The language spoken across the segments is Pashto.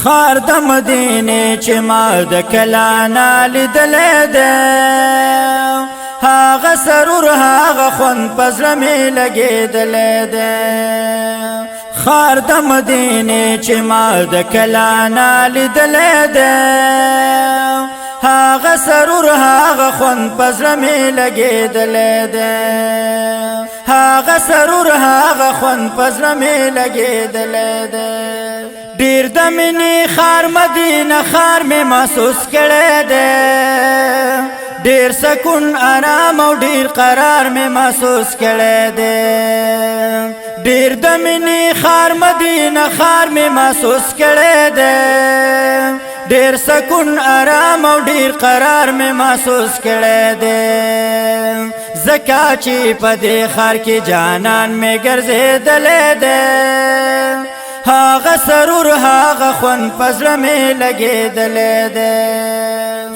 خار د مدینه چې ما د کلانا لیدلې ده هاغه سرور هاغه خون پزړه می لګېدلې ده خار د مدینه چې ما د کلانا لیدلې ده هاغه سرور هاغه خون پزړه می لګېدلې ده هاغه سرور هاغه خون پزړه می لګېدلې ده ډیر د منی خار مدینه خار می محسوس کړه ده ډیر سکون آرام او ډیر قرار می محسوس کړه ده ډیر د منی خار مدینه خار می محسوس کړه ده ډیر سکون آرام او ډیر قرار می محسوس کړه ده زکا چې په دې خار کې جانان می ګرځېدلې ده هاغه سرور هاغه خون پزړه می لګېدلې ده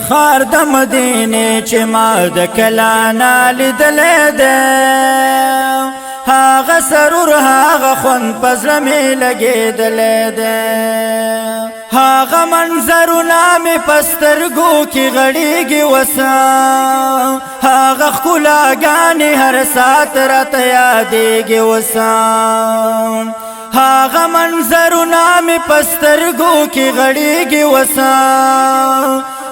خار د مدینه چې ما د کلانا لیدلې ده هاغه سرور هاغه خون پزړه می لګېدلې ده هاغه منظرونه می پسترګو کې غړېږي وسا هاغه ښکلاګانې هر ساعت راته یادېږي وسا هاغه منظرونه می پسترګو کې غړېږي وسا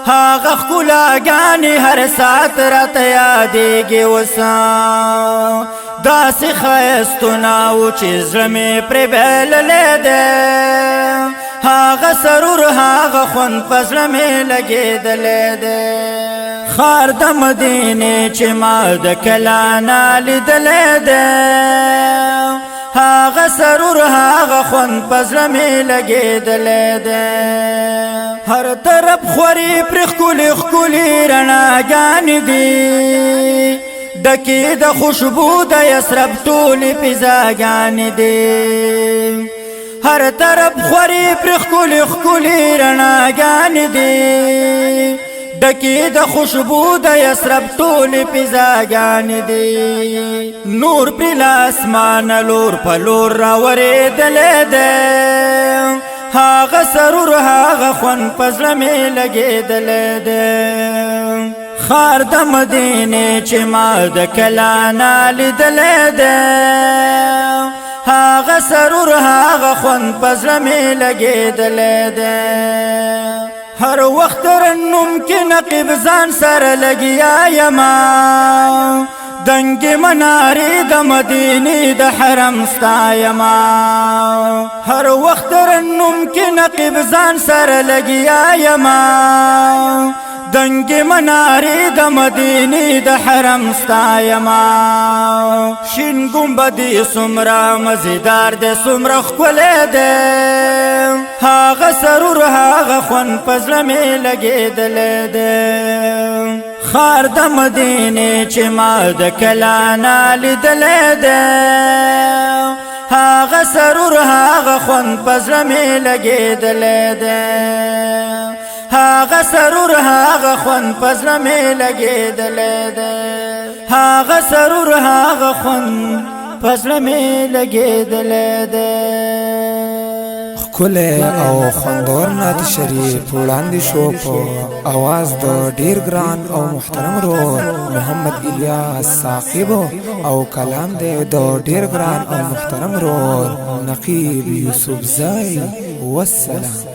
هاغه ښکلاګانې هر ساعت راته یادېږي وسا داسې ښایستونه و چې زړه مې پرې بایللی دی هاغه سرور هاغه خوند په زړه مې لګېدلی دی خار د مدینې چې ما د کلانا لیدلی دی هاغه سرور هاغه خوند په زړه مې لګېدلی دی هر طرف خوري پرې ښکلې ښکلې رڼاګانې دي ډکې د خوشبو د یسرب ټولې فضاګانې دي هر طرف خوري پرې ښکلې ښکلې رڼاګانې دي ډکې د خوشبو د یسرب ټولې فضاګانې دي نور پرې له اسمانه لور په لور راورېدلی دی هاغه سرور هاغه خوند په زړه مې لګېدلی دی خار د مدینې چې ما د کلانا لیدلی دی هاغه سرور هاغه خوند په زړه مې لګېدلی دی هر وخت ترنم کې نقیب ځان سره لګیا یما دنګې منارې د مدینې د حرم ستا یما هر وخت ترنم کې نقیب ځان سره لګیا یما دنګې منارې د مدینې د حرم ستا یما شین ګمبدې څومره مزیدار دی څومره ښکلی دی هاغه سرور هاغه خوند په زړه مې لګېدلی دی خار د مدینې چې ما د کلانا لیدلی دی هاغه سرور هاغه خوند په زړه مې لګېدلی دی هاغه سرور هاغه خوند په زړه مې لګېدلی دی هاغه سرور هاغه خوند په زړه مې لګېدلی دی ښکلی او خوندور نعت شریف وړاندې شو په اواز د ډیر ګران او محترم ورور محمد الیاس ثاقب او کلام دی د ډیر ګران او محترم ورور نقیب یوسف زئی والسلام.